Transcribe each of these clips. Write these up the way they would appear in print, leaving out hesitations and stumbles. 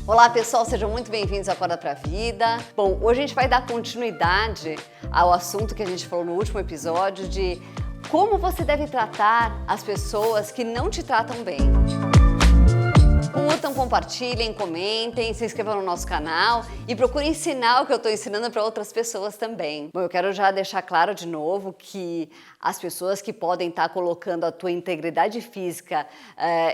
Olá pessoal, sejam muito bem-vindos ao Acorda Pra Vida. Bom, hoje a gente vai dar continuidade ao assunto que a gente falou no último episódio de como você deve tratar as pessoas que não te tratam bem. Curtam, compartilhem, comentem, se inscrevam no nosso canal e procurem ensinar o que eu estou ensinando para outras pessoas também. Bom, eu quero já deixar claro de novo que as pessoas que podem estar colocando a tua integridade física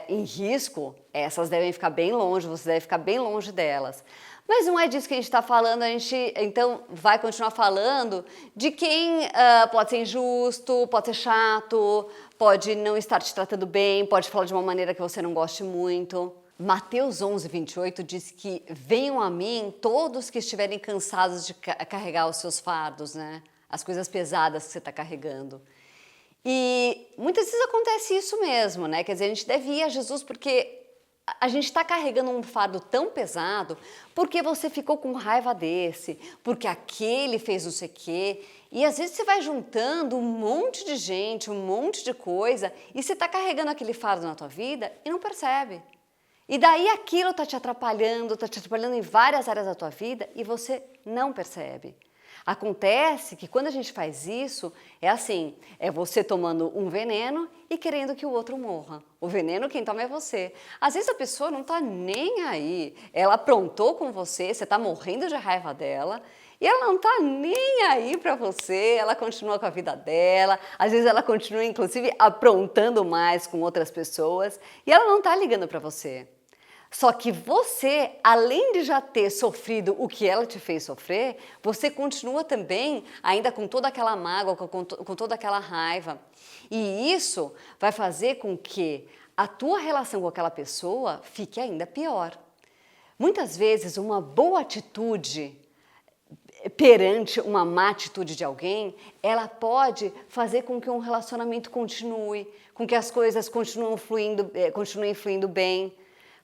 em risco, essas devem ficar bem longe, você deve ficar bem longe delas. Mas não é disso que a gente está falando, a gente então vai continuar falando de quem pode ser injusto, pode ser chato, pode não estar te tratando bem, pode falar de uma maneira que você não goste muito. Mateus 11:28 diz que venham a mim todos que estiverem cansados de carregar os seus fardos, né? As coisas pesadas que você está carregando. E muitas vezes acontece isso mesmo, né? Quer dizer, a gente deve ir a Jesus porque a gente está carregando um fardo tão pesado porque você ficou com raiva desse, porque aquele fez não sei o quê. E às vezes você vai juntando um monte de gente, um monte de coisa e você está carregando aquele fardo na tua vida e não percebe. E daí aquilo está te atrapalhando em várias áreas da tua vida e você não percebe. Acontece que quando a gente faz isso, é assim, é você tomando um veneno e querendo que o outro morra. O veneno quem toma é você. Às vezes a pessoa não está nem aí, ela aprontou com você está morrendo de raiva dela, e ela não está nem aí para você, ela continua com a vida dela, às vezes ela continua inclusive aprontando mais com outras pessoas, e ela não está ligando para você. Só que você, além de já ter sofrido o que ela te fez sofrer, você continua também ainda com toda aquela mágoa, com toda aquela raiva. E isso vai fazer com que a tua relação com aquela pessoa fique ainda pior. Muitas vezes uma boa atitude perante uma má atitude de alguém, ela pode fazer com que um relacionamento continue, com que as coisas continuem fluindo bem.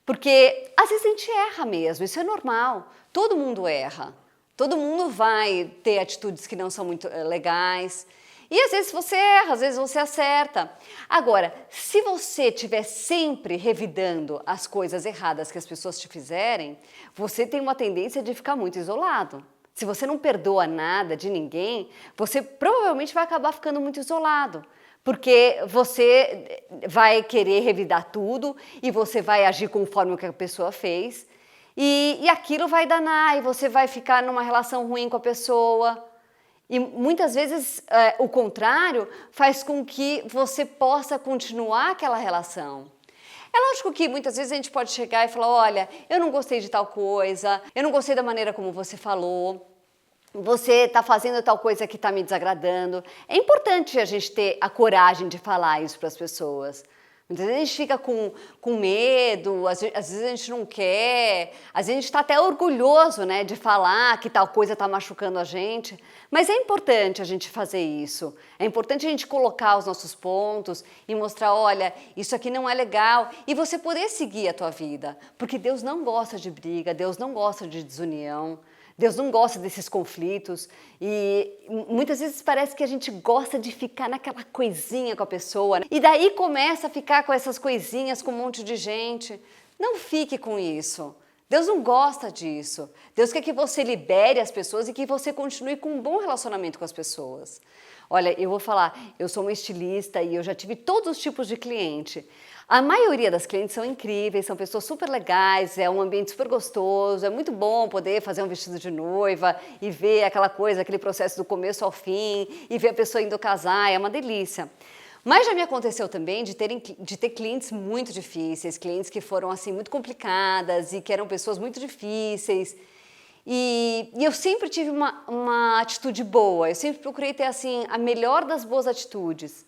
Porque às vezes a gente erra mesmo, isso é normal, todo mundo erra, todo mundo vai ter atitudes que não são muito legais e às vezes você erra, às vezes você acerta. Agora, se você estiver sempre revidando as coisas erradas que as pessoas te fizerem, você tem uma tendência de ficar muito isolado. Se você não perdoa nada de ninguém, você provavelmente vai acabar ficando muito isolado. Porque você vai querer revidar tudo e você vai agir conforme o que a pessoa fez e aquilo vai danar e você vai ficar numa relação ruim com a pessoa. E muitas vezes o contrário faz com que você possa continuar aquela relação. É lógico que muitas vezes a gente pode chegar e falar, olha, eu não gostei de tal coisa, eu não gostei da maneira como você falou. Você está fazendo tal coisa que está me desagradando. É importante a gente ter a coragem de falar isso para as pessoas. Muitas vezes a gente fica com medo, às vezes a gente não quer, às vezes a gente está até orgulhoso, né, de falar que tal coisa está machucando a gente. Mas é importante a gente fazer isso. É importante a gente colocar os nossos pontos e mostrar, olha, isso aqui não é legal. E você poder seguir a tua vida. Porque Deus não gosta de briga, Deus não gosta de desunião. Deus não gosta desses conflitos e muitas vezes parece que a gente gosta de ficar naquela coisinha com a pessoa, né? E daí começa a ficar com essas coisinhas com um monte de gente. Não fique com isso. Deus não gosta disso. Deus quer que você libere as pessoas e que você continue com um bom relacionamento com as pessoas. Olha, eu vou falar, eu sou uma estilista e eu já tive todos os tipos de cliente. A maioria das clientes são incríveis, são pessoas super legais, é um ambiente super gostoso, é muito bom poder fazer um vestido de noiva e ver aquela coisa, aquele processo do começo ao fim e ver a pessoa indo casar, é uma delícia. Mas já me aconteceu também de ter clientes muito difíceis, clientes que foram assim muito complicadas e que eram pessoas muito difíceis. E eu sempre tive uma atitude boa, eu sempre procurei ter assim a melhor das boas atitudes.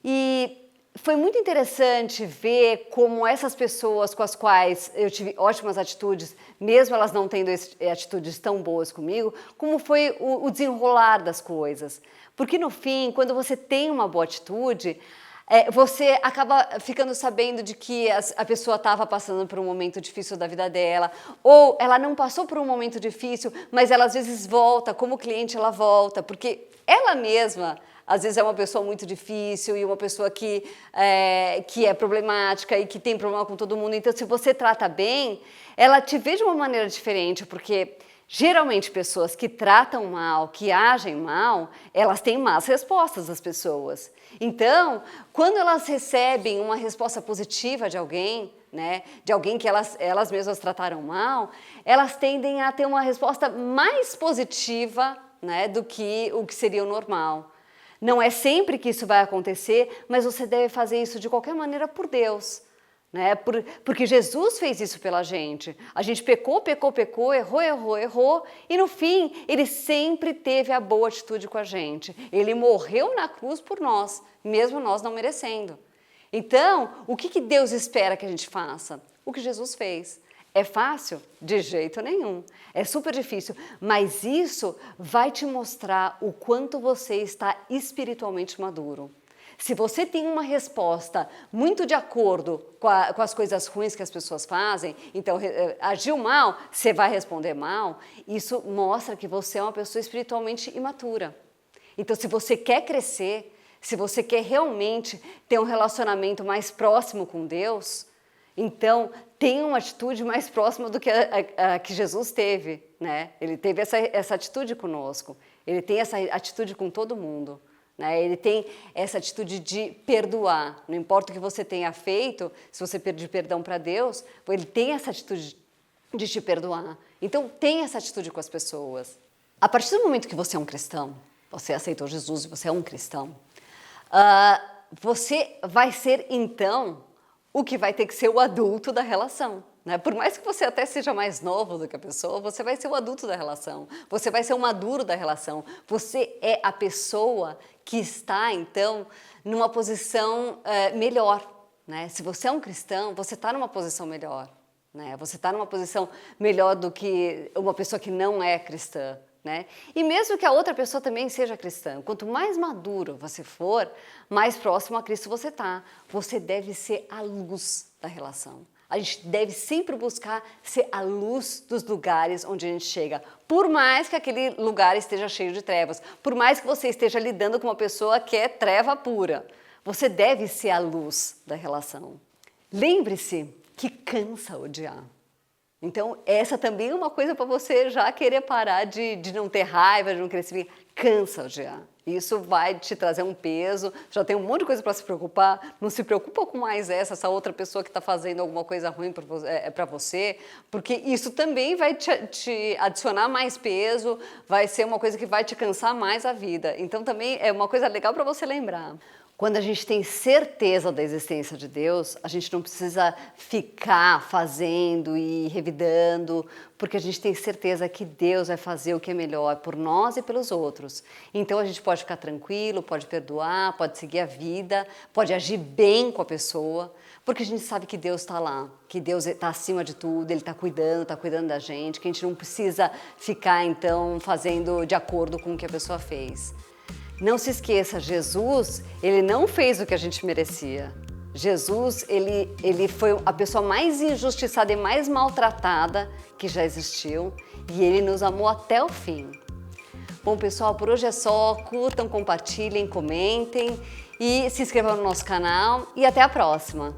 E foi muito interessante ver como essas pessoas com as quais eu tive ótimas atitudes, mesmo elas não tendo atitudes tão boas comigo, como foi o desenrolar das coisas. Porque no fim, quando você tem uma boa atitude, você acaba ficando sabendo de que a pessoa estava passando por um momento difícil da vida dela, ou ela não passou por um momento difícil, mas ela às vezes volta, como cliente ela volta, porque ela mesma às vezes é uma pessoa muito difícil e uma pessoa que é problemática e que tem problema com todo mundo. Então, se você trata bem, ela te vê de uma maneira diferente, porque geralmente pessoas que tratam mal, que agem mal, elas têm más respostas das pessoas. Então, quando elas recebem uma resposta positiva de alguém, né, de alguém que elas mesmas trataram mal, elas tendem a ter uma resposta mais positiva, né, do que o que seria o normal. Não é sempre que isso vai acontecer, mas você deve fazer isso de qualquer maneira por Deus. Né? Porque Jesus fez isso pela gente. A gente pecou, errou, e no fim ele sempre teve a boa atitude com a gente. Ele morreu na cruz por nós, mesmo nós não merecendo. Então, o que Deus espera que a gente faça? O que Jesus fez. É fácil? De jeito nenhum. É super difícil, mas isso vai te mostrar o quanto você está espiritualmente maduro. Se você tem uma resposta muito de acordo com as coisas ruins que as pessoas fazem, então agiu mal, você vai responder mal, isso mostra que você é uma pessoa espiritualmente imatura. Então, se você quer crescer, se você quer realmente ter um relacionamento mais próximo com Deus, então tenha uma atitude mais próxima do que a que Jesus teve, né? Ele teve essa atitude conosco, ele tem essa atitude com todo mundo. Ele tem essa atitude de perdoar, não importa o que você tenha feito, se você pedir perdão para Deus, ele tem essa atitude de te perdoar. Então, tenha essa atitude com as pessoas. A partir do momento que você é um cristão, você aceitou Jesus e você é um cristão, você vai ser, então, o que vai ter que ser o adulto da relação. Né? Por mais que você até seja mais novo do que a pessoa, você vai ser o adulto da relação, você vai ser o maduro da relação, você é a pessoa que está, então, numa posição melhor. Né? Se você é um cristão, você está numa posição melhor. Né? Você está numa posição melhor do que uma pessoa que não é cristã. Né? E mesmo que a outra pessoa também seja cristã, quanto mais maduro você for, mais próximo a Cristo você está. Você deve ser a luz da relação. A gente deve sempre buscar ser a luz dos lugares onde a gente chega, por mais que aquele lugar esteja cheio de trevas, por mais que você esteja lidando com uma pessoa que é treva pura, você deve ser a luz da relação. Lembre-se que cansa odiar. Então, essa também é uma coisa para você já querer parar de não ter raiva, de não querer se vir. Cansa odiar. Isso vai te trazer um peso, já tem um monte de coisa para se preocupar, não se preocupa com mais essa outra pessoa que está fazendo alguma coisa ruim para você, porque isso também vai te adicionar mais peso, vai ser uma coisa que vai te cansar mais a vida. Então também é uma coisa legal para você lembrar. Quando a gente tem certeza da existência de Deus, a gente não precisa ficar fazendo e revidando, porque a gente tem certeza que Deus vai fazer o que é melhor por nós e pelos outros. Então a gente pode ficar tranquilo, pode perdoar, pode seguir a vida, pode agir bem com a pessoa, porque a gente sabe que Deus está lá, que Deus está acima de tudo, Ele está cuidando da gente, que a gente não precisa ficar então fazendo de acordo com o que a pessoa fez. Não se esqueça, Jesus, ele não fez o que a gente merecia. Jesus, ele foi a pessoa mais injustiçada e mais maltratada que já existiu e ele nos amou até o fim. Bom, pessoal, por hoje é só. Curtam, compartilhem, comentem e se inscrevam no nosso canal e até a próxima.